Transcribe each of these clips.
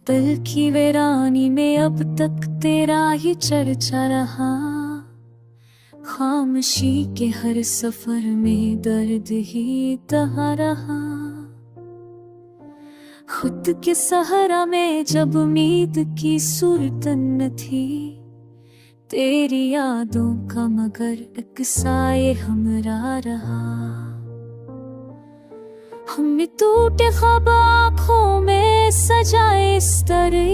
दिल की वीरानी में अब तक तेरा ही चर्चा रहा। खामोशी के हर सफर में दर्द ही दहा रहा। खुद के सहारा में जब उम्मीद की सूरत न थी, तेरी यादों का मगर एक साए हमरा रहा। हमने टूटे ख्वाब आँखों में सजाए इस तरह,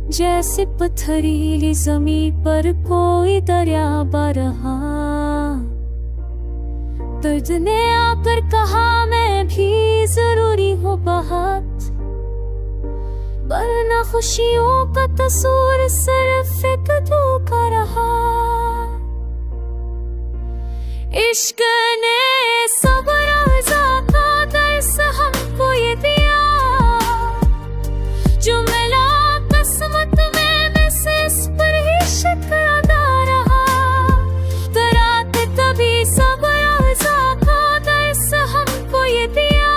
जैसे पथरीली ज़मीन पर कोई दरिया बह रहा। दर्द ने आकर कहा मैं भी जरूरी हूँ बहुत, वरना खुशियों का तस्वीर सिर्फ एक धोखा रहा। इश्क ने सब्र का दर्स हमको ये दिया, जो मिला किस्मत में मैं से इस पर ही शुक्र अदा रहा। तराते तभी सब्र का दर्स हमको ये दिया,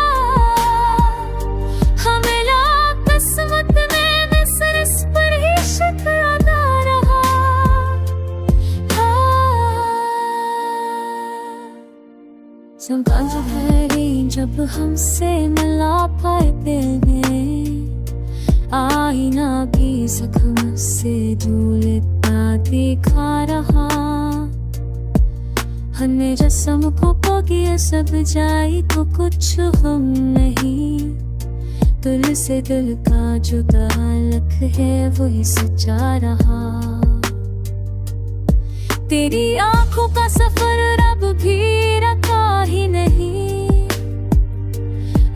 मिला किस्मत में मैं से इस पर ही शुक्र अदा रहा। संकाल है जब हमसे मिला पाए दिल में, आईना भी जख्म से झूलता दिखा रहा। हमने रस्म को किया सब जाए तो कुछ हम नहीं, दिल से दिल का जो ताल्लुक है वही सच्चा रहा। तेरी आंखों का सफर अब भी रखा ही नहीं,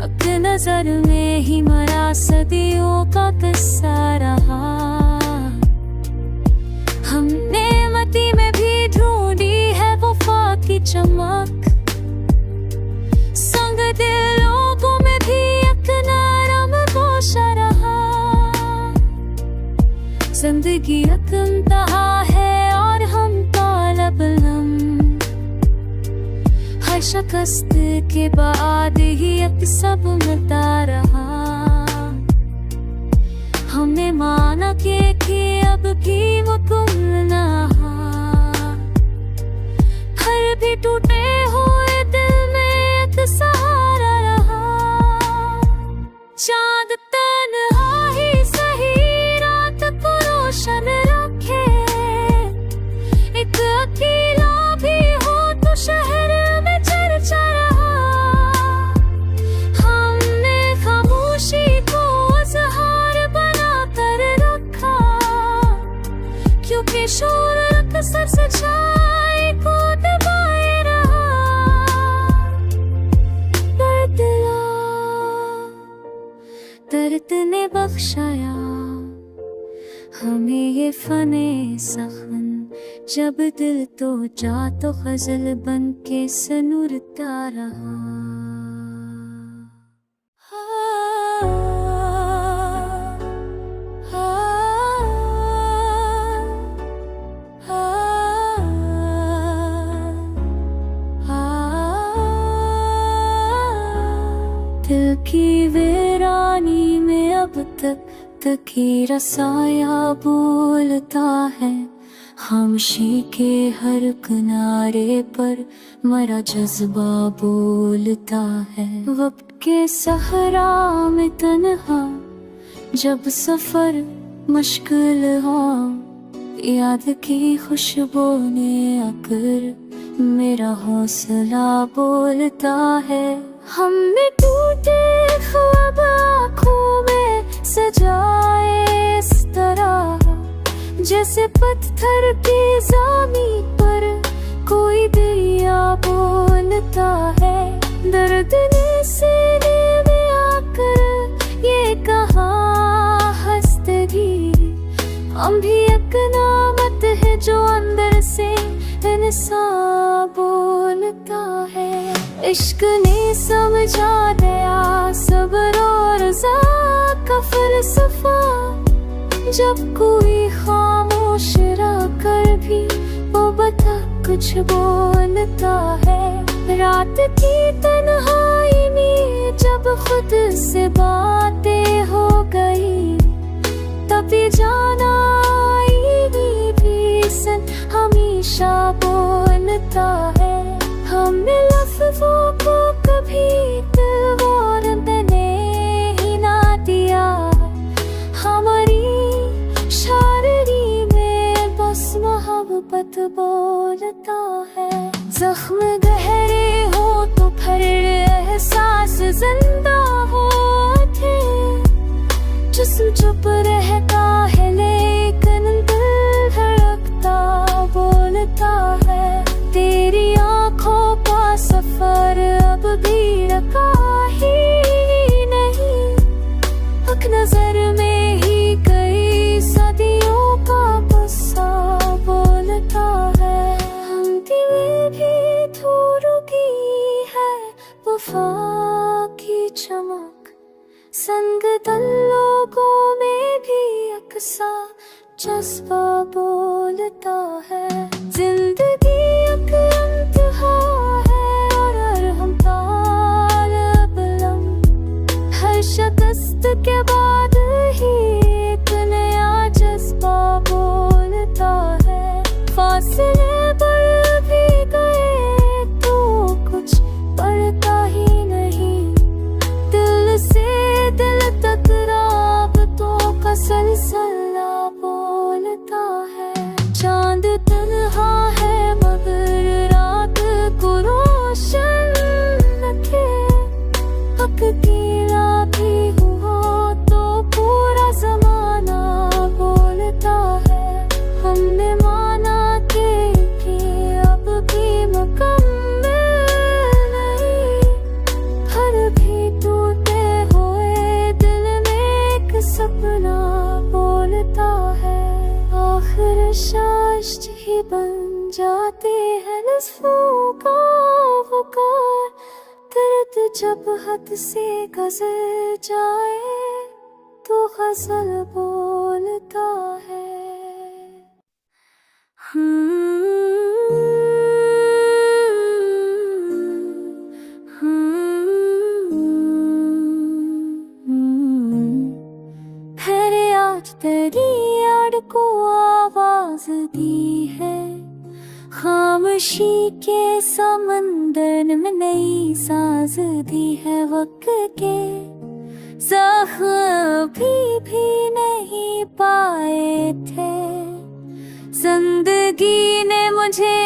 अपने नजर में ही मरा सदियों का किस्सा रहा। हमने मती में भी ढूंढी है वफा की चमक, संग दिलों में भी एक नरम गोशा रहा। जिंदगी एक इंतहा है और हम तालब नम, हर शिकस्त के बाद ही एक सब मिलता रहा। हमने माना कि अब भी वो गुम ना, हर भी टूटे हुए दिल में एक सहारा रहा। चांद तन्हा ही सही रात को रोशन रखे, एक अकेला भी हो तो शहर में चर्चा रहा। हमने खामोशी को इज़हार बना कर रखा, क्योंकि शोर अक्सर सच्चाई को दबाए रहा। दर्द ने बख्शाया हमें ये फने सखन, जब दिल तो जा तो गजल बन के सनूरता रहा। दिल की वीरानी में अब तक तकीरा साया बोलता है, खामोशी के हर किनारे पर मरा जज्बा बोलता है। वक्त के सहरा में तन्हा जब सफर मुश्किल हो, याद की खुशबू ने आकर मेरा हौसला बोलता है। हमने टूटे ख्वाब आँखों में सजाए इस तरह, जैसे पत्थर की ज़मीन पर कोई दरिया बोलता है। दर्द ने सीने में आकर ये कहा हंसदगी, हम भी एक नामत है जो अंदर से इंसान बोलता है। इश्क ने समझा दिया सब्र और रज़ा का फलसफा, जब कोई खामोश रह कर भी वो बता कुछ बोलता है। रात की तन्हाई में जब खुद से बातें हो गई, मोहब्बत बोलता है। जख्म गहरे हो तो फिर एहसास जिंदा होते, जिस्म चुप रहता है लेकिन दिल धड़कता बोलता है। तेरी आंखों का सफर अब भी रुका ही नहीं, एक नजर में ही कई सदियों का गुस्सा बोलता है। हम दिल भी दूर की है वफा की चमक, संग दल लोगों में भी अक्सा जज्बा बोलता है। जिंदगी एक इंतहा है और हम तालब लम्ह, हर शिकस्त के बाद ही एक नया जज्बा बोलता है। फासले बढ़ भी गए तो कुछ पड़ता ही नहीं, दिल से दिल तक राबतों का सिलसिला बोलता है। चांद तन्हा है मगर रात को रोशन रखे, अकेला भी हुआ तो पूरा जमाना बोलता है। हमने माना कि अब भी मुकम्मल नहीं, हर भी टूटे हुए दिल में एक सपना बोलता है। आखिर शाश्त ही बन जाते हैं नज़्मों का वकार, दर्द जब हद से गुज़र जाए तो ग़ज़ल बोलता है। है आज तेरी याद को आवाज दी है, खामोशी के समंदर में नई सांस दी है। वक्त के ज़ख्म भी नहीं पाए थे, जिंदगी ने मुझे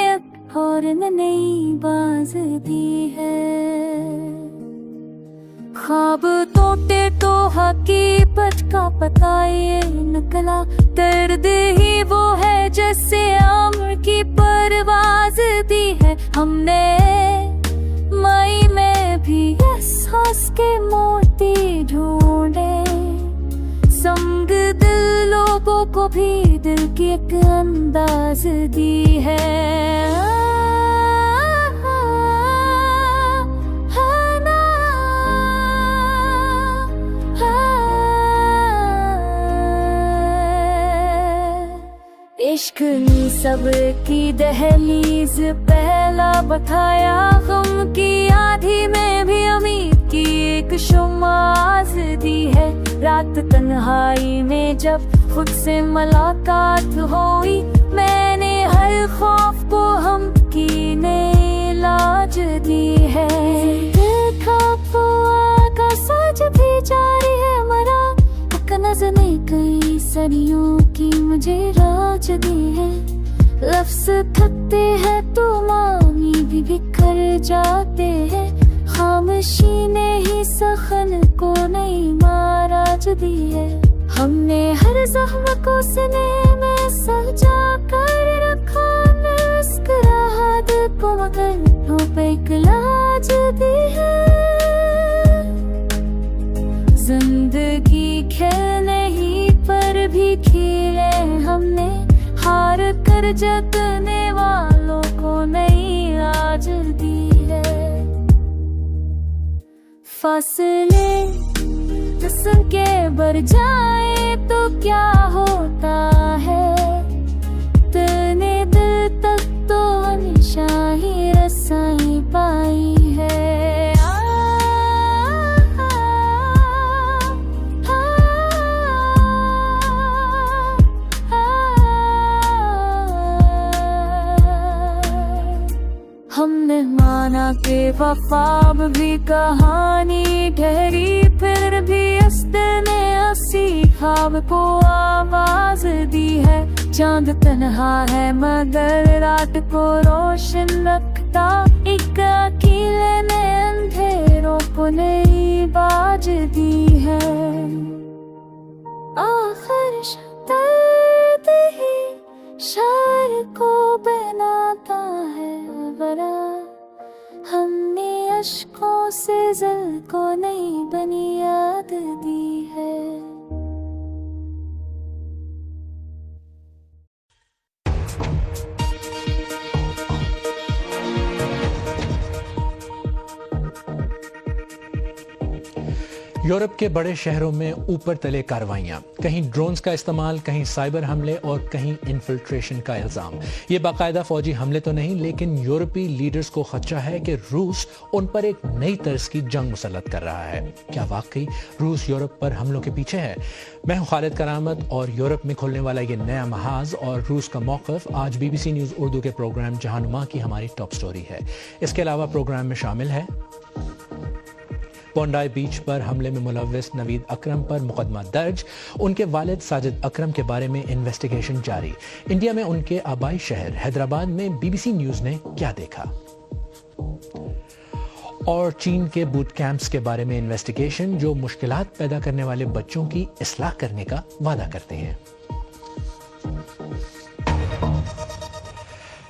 और नई बाज दी है। ख्वाब टूटे तो हकीकत का पता ये निकला, दर्द ही वो है जैसे अम्र की परवाज दी है। हमने मई में भी एहसास के मोती ढूंढे, संग दिल लोगों को भी दिल की एक अंदाज दी है। इश्क ने सब्र की दहलीज पहला बताया, गम की आधी में भी उम्मीद की एक शुमाज दी है। रात तन्हाई में जब खुद से मुलाकात हुई, मैंने हर खौफ को हम की ने इलाज दी है। देखा फुआ का सज भी जारी है मरा, एक नज़र ने कई सदियों की मुझे राज दी है। लफ्ज़ थकते हैं तो मानी भी बिखर जाते हैं, खामोशी ने ही सखन को नई माराज दी है। हमने हर ज़ख्म को सीने में सजा कर रखा, मुस्कुराहट को मगर होंठ पे एक लाज दी है। जिंदगी खेल नहीं पर भी खिले हमने, हार कर जगने वालों को नई आज दी है। फासले जिस्म के बढ़ जाए तो क्या होता है, तने दिल तक तो हमेशा ही रसाई पाई है। हमने माना के वफाब भी कहानी ठहरी, फिर भी अस्द ने हंसी ख्वाब को आवाज दी है। चांद तन्हा है मगर रात को रोशन रखता, एक अकेले ने अंधेरों को नई बाज दी है। आखिर दर्द ही शायर को बनाता है बड़ा, हमने अश्कों से ज़ल को नई बुनियाद दी है। यूरोप के बड़े शहरों में ऊपर तले कार्रवाइयां, कहीं ड्रोन्स का इस्तेमाल, कहीं साइबर हमले और कहीं इन्फिल्ट्रेशन का इल्जाम। ये बाकायदा फौजी हमले तो नहीं, लेकिन यूरोपीय लीडर्स को खदशा है कि रूस उन पर एक नई तर्ज की जंग मुसल्लत कर रहा है। क्या वाकई रूस यूरोप पर हमलों के पीछे है? मैं हूं खालिद करामत और यूरोप में खुलने वाला ये नया महाज और रूस का मौक़िफ़ आज BBC न्यूज़ उर्दू के प्रोग्राम जहानुमा की हमारी टॉप स्टोरी है। इसके अलावा प्रोग्राम में शामिल है बोंडाई बीच पर हमले में मुलव्विस नवीद अकरम पर मुकदमा दर्ज, उनके वालिद साजिद अकरम के बारे में इन्वेस्टिगेशन जारी, इंडिया में उनके आबाई शहर हैदराबाद में BBC न्यूज़ ने क्या देखा, और चीन के बूट कैंप्स के बारे में इन्वेस्टिगेशन जो मुश्किलात पैदा करने वाले बच्चों की इस्लाह करने का वादा करते हैं।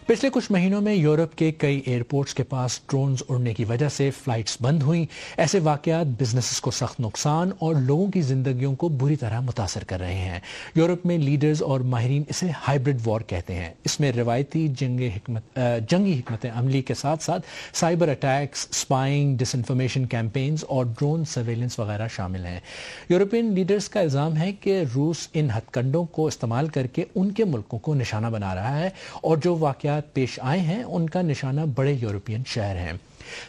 पिछले कुछ महीनों में यूरोप के कई एयरपोर्ट्स के पास ड्रोन्स उड़ने की वजह से फ्लाइट्स बंद हुई। ऐसे वाकयात बिजनेसेस को सख्त नुकसान और लोगों की जिंदगियों को बुरी तरह मुतासर कर रहे हैं। यूरोप में लीडर्स और माहिरीन इसे हाइब्रिड वॉर कहते हैं। इसमें रिवायती जंगी हिकमत अमली के साथ साथ cyber attacks, spying, disinformation campaigns और ड्रोन सर्वेलेंस वगैरह शामिल हैं। यूरोपियन लीडर्स का इल्ज़ाम है कि रूस इन हथकंडों को इस्तेमाल करके उनके मुल्कों को निशाना बना रहा है और जो वाकयात पेश आए हैं उनका निशाना बड़े यूरोपियन शहर हैं।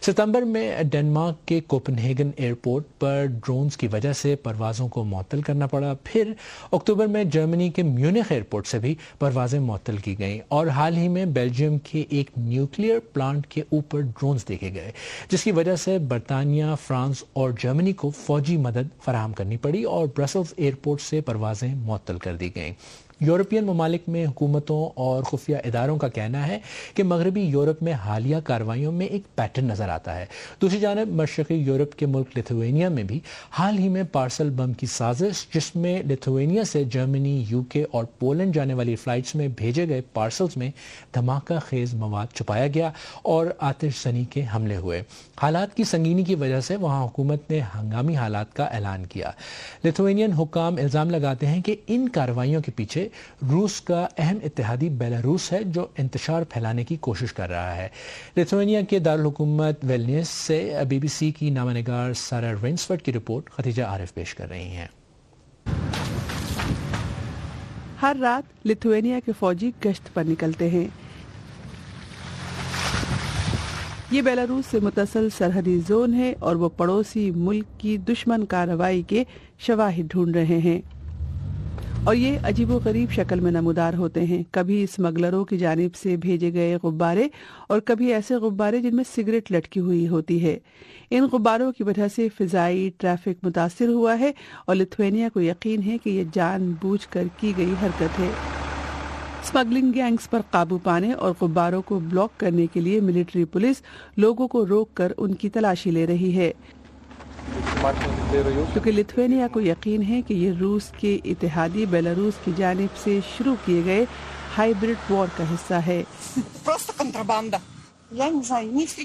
सितंबर में डेनमार्क के कोपेनहेगन एयरपोर्ट पर ड्रोन्स की वजह से परवाज़ों को मुअत्तल करना पड़ा। फिर अक्टूबर में जर्मनी के म्यूनिख एयरपोर्ट से भी परवाज़ें मुअत्तल की गईं और हाल ही में बेल्जियम के एक न्यूक्लियर प्लांट के ऊपर ड्रोन्स देखे गए, जिसकी वजह से बरतानिया, फ्रांस और जर्मनी को फौजी मदद फराहम करनी पड़ी और ब्रसल्स एयरपोर्ट से परवाज़ें मुअत्तल कर दी गईं। यूरोपियन ममालिक में हुकूमतों और खुफिया इदारों का कहना है कि मगरबी यूरोप में हालिया कार्रवाइयों में एक पैटर्न नजर आता है। दूसरी जानब मशरक़ी यूरोप के मुल्क लिथुआनिया में भी हाल ही में पार्सल बम की साजिश, जिसमें लिथुआनिया से जर्मनी, UK और पोलैंड जाने वाली फ्लाइट्स में भेजे गए पार्सल्स में धमाका खेज मवाद छुपाया गया और आतिशज़नी के हमले हुए। हालात की संगीनी की वजह से वहाँ हुकूमत ने हंगामी हालात का ऐलान किया। लिथुआनियन हुक्काम इल्ज़ाम लगाते हैं कि इन कार्रवाइयों के पीछे रूस का अहम इत्तेहादी बेलारूस है जो इंतशार फैलाने की कोशिश कर रहा है। लिथुआनिया के दारुल हुकूमत विल्नियस से BBC की नामानिगार सारा रेंसफर्ड की रिपोर्ट खदीजा आरिफ पेश कर रही हैं। हर रात लिथुआनिया के फौजी गश्त पर निकलते हैं। ये बेलारूस से मुतसल सरहदी जोन है और वो पड़ोसी मुल्क की दुश्मन कार्रवाई के शवाहिद ढूंढ रहे हैं और ये अजीबोगरीब शक्ल में नमूदार होते हैं। कभी स्मगलरों की जानिब से भेजे गए गुब्बारे और कभी ऐसे गुब्बारे जिनमें सिगरेट लटकी हुई होती है। इन गुब्बारों की वजह से फिजाई ट्रैफिक मुतासिर हुआ है और लिथुआनिया को यकीन है कि ये जानबूझकर की गई हरकत है। स्मगलिंग गैंग्स पर काबू पाने और गुब्बारों को ब्लॉक करने के लिए मिलिट्री पुलिस लोगों को रोककर उनकी तलाशी ले रही है, क्योंकि लिथुआनिया को यकीन है कि ये रूस के इत्तेहादी बेलारूस की जानिब से शुरू किए गए हाइब्रिड वॉर का हिस्सा है।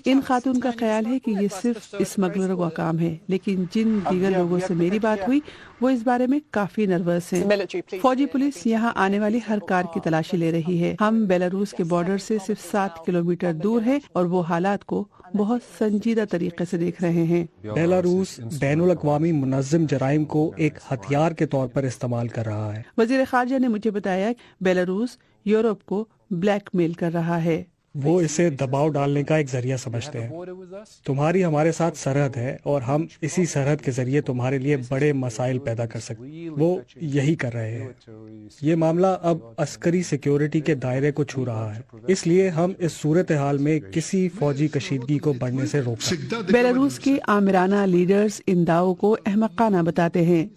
इन खातून का ख्याल है कि ये सिर्फ स्मगलरों का काम है, लेकिन जिन दीगर लोगों से मेरी बात हुई वो इस बारे में काफी नर्वस हैं। फौजी पुलिस यहाँ आने वाली हर कार की तलाशी ले रही है। हम बेलारूस के बॉर्डर से सिर्फ 7 किलोमीटर दूर हैं और वो हालात को बहुत संजीदा तरीके से देख रहे हैं। बेलारूस बैनुल अक़वामी मुनज़्ज़म जराइम को एक हथियार के तौर पर इस्तेमाल कर रहा है। वज़ीर ख़ारजा ने मुझे बताया बेलारूस यूरोप को ब्लैकमेल कर रहा है। वो इसे दबाव डालने का एक जरिया समझते हैं। तुम्हारी हमारे साथ सरहद है और हम इसी सरहद के जरिए तुम्हारे लिए बड़े मसाइल पैदा कर सकते। वो यही कर रहे हैं। ये मामला अब अस्करी सिक्योरिटी के दायरे को छू रहा है, इसलिए हम इस सूरत हाल में किसी फौजी कशीदगी को बढ़ने से रोक सकते हैं। बेलारूस के आमिराना लीडर्स इन दावों को अहमकाना बताते हैं।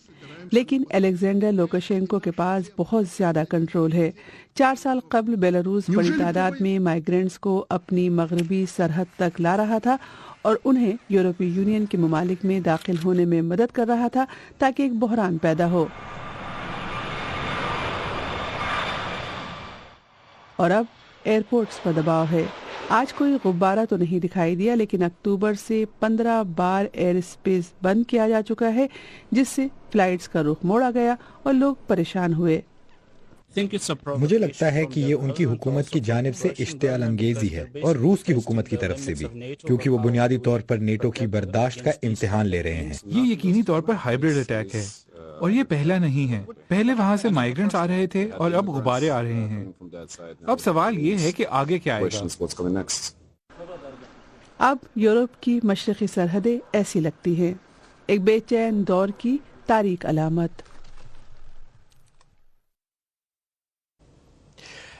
लेकिन अलेक्जेंडर लुकाशेंको के पास बहुत ज्यादा कंट्रोल है। 4 साल कबल बेलारूस बड़ी तादाद में माइग्रेंट्स को अपनी मगरबी सरहद तक ला रहा था और उन्हें यूरोपीय यूनियन के ममालिक में दाखिल होने में मदद कर रहा था ताकि एक बहरान पैदा हो। और अब एयरपोर्ट्स पर दबाव है। आज कोई गुब्बारा तो नहीं दिखाई दिया, लेकिन अक्टूबर से 15 बार एयर स्पेस बंद किया जा चुका है, जिससे फ्लाइट्स का रुख मोड़ा गया और लोग परेशान हुए। मुझे लगता है कि ये उनकी हुकूमत की जानिब से इश्तियाल अंगेजी है और रूस की हुकूमत की तरफ से भी, क्योंकि वो बुनियादी तौर पर नेटो की बर्दाश्त का इम्तिहान ले रहे हैं। ये यकीनी तौर पर हाइब्रिड अटैक है और ये पहला नहीं है। पहले वहाँ से माइग्रेंट्स आ रहे थे और अब गुब्बारे आ रहे हैं। अब सवाल ये है कि आगे क्या आएगा। अब यूरोप की मशरकी सरहदें ऐसी लगती हैं, एक बेचैन दौर की तारीक अलामत।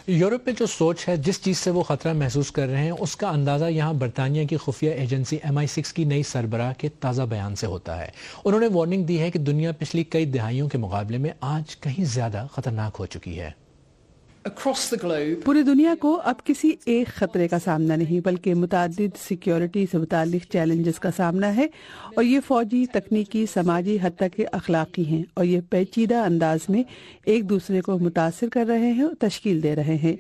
यूरोप में जो सोच है, जिस चीज़ से वो ख़तरा महसूस कर रहे हैं, उसका अंदाज़ा यहाँ बरतानिया की खुफिया एजेंसी MI6 की नई सरबराह के ताज़ा बयान से होता है। उन्होंने वार्निंग दी है कि दुनिया पिछली कई दिहाइयों के मुकाबले में आज कहीं ज़्यादा ख़तरनाक हो चुकी है। पूरी दुनिया को अब किसी एक खतरे का सामना नहीं, बल्कि मुतादिद सिक्योरिटी से मुतालिक चैलेंजेस का सामना है, और ये फौजी, तकनीकी, समाजी, हत्ता के अखलाकी हैं, और ये पेचीदा अंदाज में एक दूसरे को मुतासिर कर रहे हैं और तश्कील दे रहे हैं।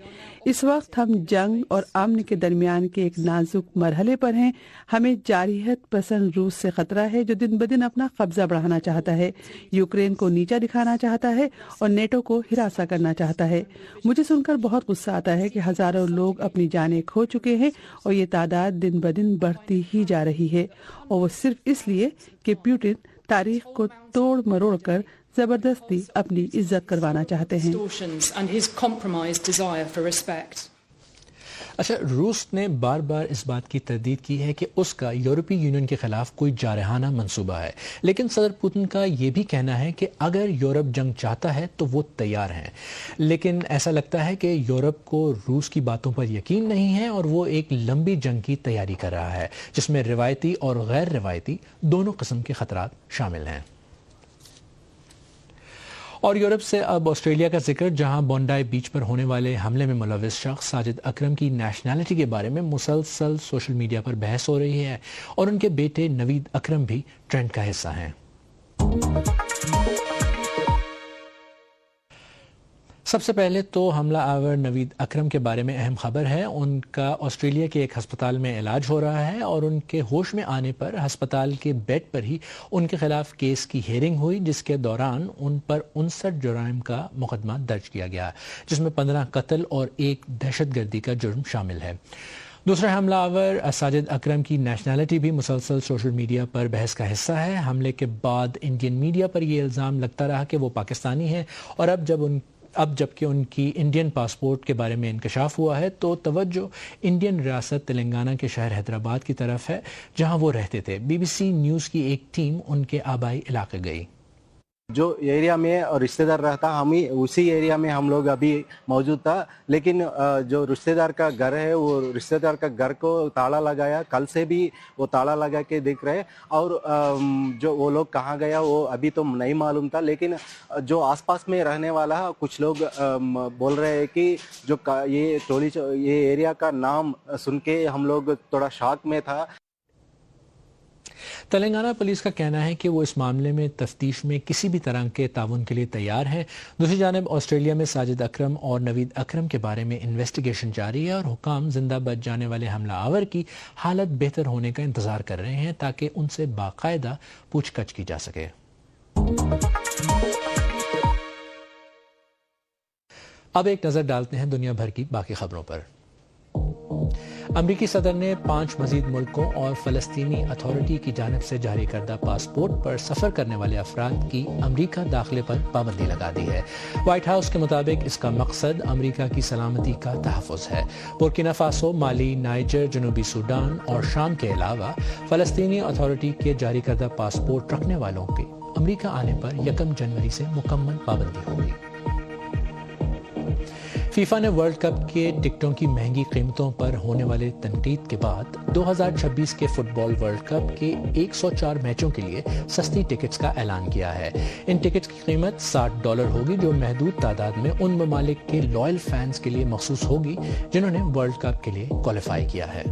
इस वक्त हम जंग और अमन के दरमियान के एक नाजुक मरहले पर हैं। हमें जारहियत पसंद रूस से खतरा है, जो दिन ब दिन अपना कब्जा बढ़ाना चाहता है, यूक्रेन को नीचा दिखाना चाहता है और नेटो को हिरासा करना चाहता है। मुझे सुनकर बहुत गुस्सा आता है कि हजारों लोग अपनी जानें खो चुके हैं और ये तादाद दिन ब दिन बढ़ती ही जा रही है, और वो सिर्फ इसलिए कि पुतिन तारीख को तोड़ मरोड़ कर जबरदस्ती अपनी इज्जत करवाना चाहते हैं। अच्छा, रूस ने बार बार इस बात की तरदीद की है कि उसका यूरोपीय यूनियन के खिलाफ कोई जारहाना मंसूबा है, लेकिन सदर पुतिन का यह भी कहना है कि अगर यूरोप जंग चाहता है तो वो तैयार हैं। लेकिन ऐसा लगता है कि यूरोप को रूस की बातों पर यकीन नहीं है और वो एक लंबी जंग की तैयारी कर रहा है, जिसमें रिवायती और गैर रिवायती दोनों किस्म के खतरात शामिल हैं। और यूरोप से अब ऑस्ट्रेलिया का जिक्र, जहां बोंडाई बीच पर होने वाले हमले में मुलविस शख्स साजिद अकरम की नेशनैलिटी के बारे में मुसलसल सोशल मीडिया पर बहस हो रही है और उनके बेटे नवीद अकरम भी ट्रेंड का हिस्सा हैं। सबसे पहले तो हमला आवर नवीद अकरम के बारे में अहम खबर है। उनका ऑस्ट्रेलिया के एक अस्पताल में इलाज हो रहा है और उनके होश में आने पर अस्पताल के बेड पर ही उनके खिलाफ केस की हेयरिंग हुई, जिसके दौरान उन पर 59 जुर्म का मुकदमा दर्ज किया गया, जिसमें 15 कत्ल और 1 दहशतगर्दी का जुर्म शामिल है। दूसरा हमलावर साजिद अकरम की नेशनैलिटी भी मुसलसल सोशल मीडिया पर बहस का हिस्सा है। हमले के बाद इंडियन मीडिया पर यह इल्ज़ाम लगता रहा कि वो पाकिस्तानी है, और अब जबकि उनकी इंडियन पासपोर्ट के बारे में इंकशाफ हुआ है तो तवज्जो इंडियन रियासत तेलंगाना के शहर हैदराबाद की तरफ है, जहां वो रहते थे। BBC न्यूज़ की एक टीम उनके आबाई इलाके गई। जो एरिया में रिश्तेदार रहता, हम ही उसी एरिया में हम लोग अभी मौजूद था, लेकिन जो रिश्तेदार का घर है वो रिश्तेदार का घर को ताला लगाया, कल से भी वो ताला लगा के देख रहे, और जो वो लोग कहाँ गया वो अभी तो नहीं मालूम था। लेकिन जो आसपास में रहने वाला कुछ लोग बोल रहे हैं कि जो ये एरिया का नाम सुन के हम लोग थोड़ा शॉक में था। तेलंगाना पुलिस का कहना है कि वो इस मामले में तफ्तीश में किसी भी तरह के ताउन के लिए तैयार हैं। दूसरी जानिब ऑस्ट्रेलिया में साजिद अकरम और नवीद अकरम के बारे में इन्वेस्टिगेशन जारी है और हुकाम जिंदा बच जाने वाले हमला आवर की हालत बेहतर होने का इंतजार कर रहे हैं ताकि उनसे बाकायदा पूछताछ की जा सके। अब एक नजर डालते हैं दुनिया भर की बाकी खबरों पर। अमरीकी सदर ने 5 मजीद मुल्कों और फलस्तीनी अथॉरिटी की जानिब से जारी करदा पासपोर्ट पर सफर करने वाले अफराद की अमरीका दाखिले पर पाबंदी लगा दी है। व्हाइट हाउस के मुताबिक इसका मकसद अमरीका की सलामती का तहफ़्फ़ुज़ है। बुर्किना फासो, माली, नाइजर, जनूबी सूडान और शाम के अलावा फलस्तीनी अथॉरिटी के जारी करदा पासपोर्ट रखने वालों के अमरीका आने पर 1 जनवरी से मुकम्मल पाबंदी होगी। फीफा ने वर्ल्ड कप के टिकटों की महंगी कीमतों पर होने वाले तनकीद के बाद 2026 के फुटबॉल वर्ल्ड कप के 104 मैचों के लिए सस्ती टिकट्स का ऐलान किया है। इन टिकट्स की कीमत $60 होगी, जो महदूद तादाद में उन ममालिक के लॉयल फैंस के लिए मखसूस होगी जिन्होंने वर्ल्ड कप के लिए क्वालिफाई किया है।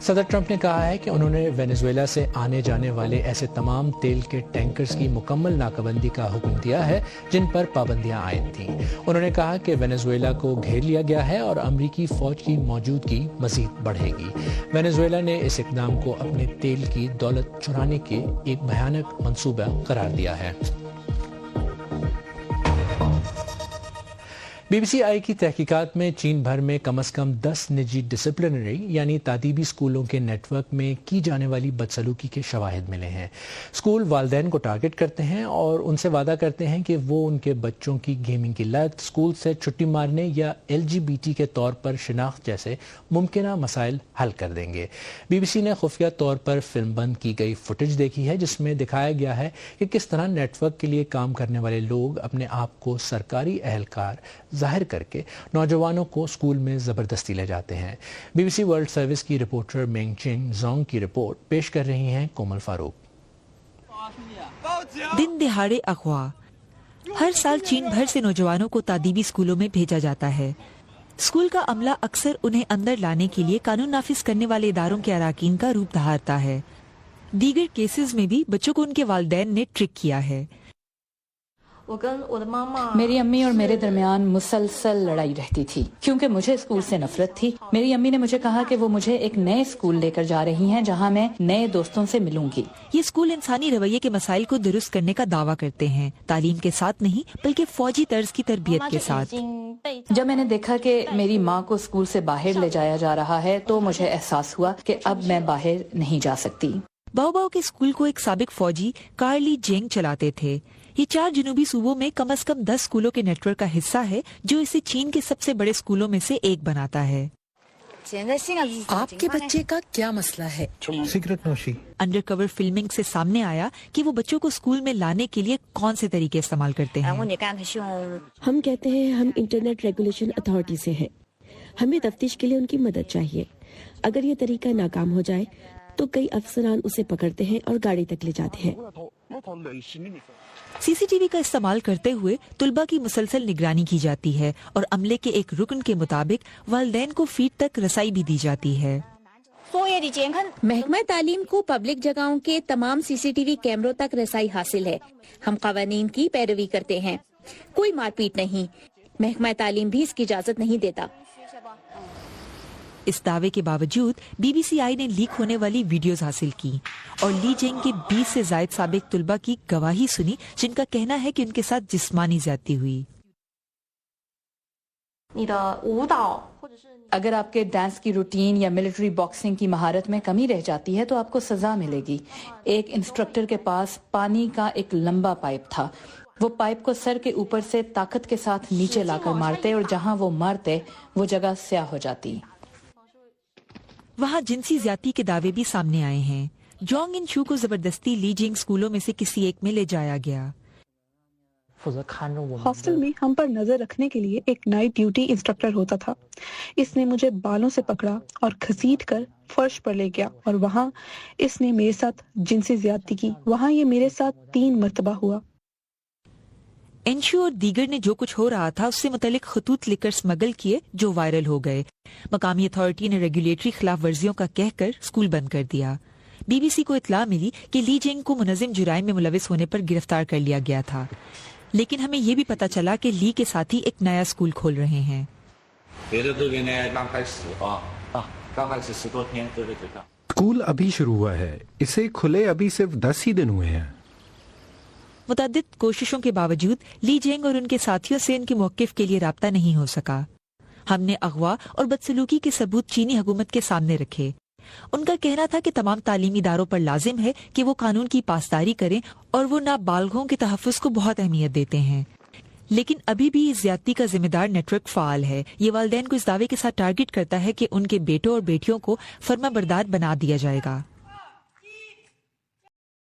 सदर ट्रंप ने कहा है कि उन्होंने वेनेजुएला से आने जाने वाले ऐसे तमाम तेल के टैंकर्स की मुकम्मल नाकाबंदी का हुक्म दिया है जिन पर पाबंदियां आयद थीं। उन्होंने कहा कि वेनेजुएला को घेर लिया गया है और अमरीकी फौज की मौजूदगी मजीद बढ़ेगी। वेनेजुएला ने इस इकदाम को अपने तेल की दौलत चुराने के एक भयानक मंसूबा करार दिया है। BBC-I की तहकीकात में चीन भर में कम से कम 10 निजी डिसिप्लिनरी यानी तादीबी स्कूलों के नेटवर्क में की जाने वाली बदसलूकी के शवाहिद मिले हैं। स्कूल वालिदैन को टारगेट करते हैं और उनसे वादा करते हैं कि वो उनके बच्चों की गेमिंग की लत, स्कूल से छुट्टी मारने या LGBT के तौर पर शिनाख्त जैसे मुमकिन मसाइल हल कर देंगे। BBC ने खुफिया तौर पर फिल्मबंद की गई फुटेज देखी है जिसमें दिखाया गया है कि किस तरह नेटवर्क के लिए काम करने वाले लोग अपने आप को सरकारी एहलकार जाहिर करके नौजवानों को स्कूल में जबरदस्ती ले जाते हैं। BBC वर्ल्ड सर्विस की रिपोर्टर मेंग चिंग जोंग की रिपोर्ट पेश कर रही हैं कोमल फारूक। दिन दिहाड़े अगवा। हर साल चीन भर से नौजवानों को तादीबी स्कूलों में भेजा जाता है। स्कूल का अमला अक्सर उन्हें अंदर लाने के लिए कानून नाफिज करने वाले इदारों के अराकीन का रूप धारता है। दीगर केसेस में भी बच्चों को उनके वालिदैन ने ट्रिक किया है। मेरी अम्मी और मेरे दरमियान मुसलसल लड़ाई रहती थी क्योंकि मुझे स्कूल से नफरत थी। मेरी अम्मी ने मुझे कहा कि वो मुझे एक नए स्कूल लेकर जा रही हैं जहां मैं नए दोस्तों से मिलूंगी। ये स्कूल इंसानी रवैये के मसाइल को दुरुस्त करने का दावा करते हैं, तालीम के साथ नहीं बल्कि फौजी तर्ज की तरबियत के साथ। जब मैंने देखा कि मेरी माँ को स्कूल से बाहर ले जाया जा रहा है तो मुझे एहसास हुआ कि अब मैं बाहर नहीं जा सकती। बाओबाओ के स्कूल को एक साबिक फौजी कार्ली जेंग चलाते थे। ये 4 जनूबी सूबों में कम से कम 10 स्कूलों के नेटवर्क का हिस्सा है जो इसे चीन के सबसे बड़े स्कूलों में से एक बनाता है। आपके बच्चे का क्या मसला है? सिगरेट नोशी। अंडरकवर फिल्मिंग से सामने आया कि वो बच्चों को स्कूल में लाने के लिए कौन से तरीके इस्तेमाल करते हैं। हम कहते हैं हम इंटरनेट रेगुलेशन अथॉरिटी से हैं। हमें तफ्तीश के लिए उनकी मदद चाहिए। अगर ये तरीका नाकाम हो जाए तो कई अफसरान उसे पकड़ते हैं और गाड़ी तक ले जाते हैं। सीसीटीवी का इस्तेमाल करते हुए तुलबा की मुसलसल निगरानी की जाती है और अमले के एक रुकन के मुताबिक वालिदैन को फीड तक रसाई भी दी जाती है। महकमा तालीम को पब्लिक जगहों के तमाम सीसीटीवी कैमरों तक रसाई हासिल है। हम कवानीन की पैरवी करते हैं। कोई मारपीट नहीं। महकमा तालीम भी इसकी इजाजत नहीं देता। इस दावे के बावजूद BBC-I ने लीक होने वाली वीडियोस हासिल की और ली जेंग के 20 से जायद साबिक तुलबा की गवाही सुनी जिनका कहना है कि उनके साथ जिस्मानी ज्यादती हुई। अगर आपके डांस की रूटीन या मिलिट्री बॉक्सिंग की महारत में कमी रह जाती है तो आपको सजा मिलेगी। एक इंस्ट्रक्टर के पास पानी का एक लंबा पाइप था। वो पाइप को सर के ऊपर से ताकत के साथ नीचे लाकर मारते और जहां वो मारते वो जगह स्याह हो जाती। वहाँ जिनसी ज्यादती के दावे भी सामने आए हैं। जोंग इन शू को जबरदस्ती ली जिंग स्कूलों में से किसी एक में ले जाया गया। हॉस्टल में हम पर नजर रखने के लिए एक नाइट ड्यूटी इंस्ट्रक्टर होता था। इसने मुझे बालों से पकड़ा और घसीट कर फर्श पर ले गया और वहाँ इसने मेरे साथ जिनसी ज्यादती की। वहाँ ये मेरे साथ 3 मरतबा हुआ। एंशु और दीगर ने जो कुछ हो रहा था उससे मुतल्लिक खतूत लिकर स्मगल किए जो वायरल हो गए। मकामी अथॉरिटी ने रेगुलेटरी खिलाफ वर्जियों का कहकर स्कूल बंद कर दिया। BBC को इत्ला मिली कि ली जेंग को मुनज़्ज़िम जुराइम में मुलविस होने पर गिरफ्तार कर लिया गया था, लेकिन हमें ये भी पता चला कि ली के साथी एक नया स्कूल खोल रहे हैं। स्कूल अभी शुरू हुआ है, इसे खुले अभी सिर्फ 10 ही दिन हुए हैं। मुतअद्दिद कोशिशों के बावजूद ली जेंग और उनके साथियों से उनके मौक़िफ़ के लिए राब्ता नहीं हो सका। हमने अगवा और बदसलूकी के सबूत चीनी हुकूमत के सामने रखे। उनका कहना था कि तमाम तालीमी इदारों पर लाजिम है कि वो कानून की पासदारी करें और वो नाबालिगों के तहफ़्फ़ुज़ को बहुत अहमियत देते हैं। लेकिन अभी भी इस ज्यादती का जिम्मेदार नेटवर्क फाल है। ये वालिदैन को इस दावे के साथ टारगेट करता है कि उनके बेटों और बेटियों को फर्माबरदार बना दिया जाएगा।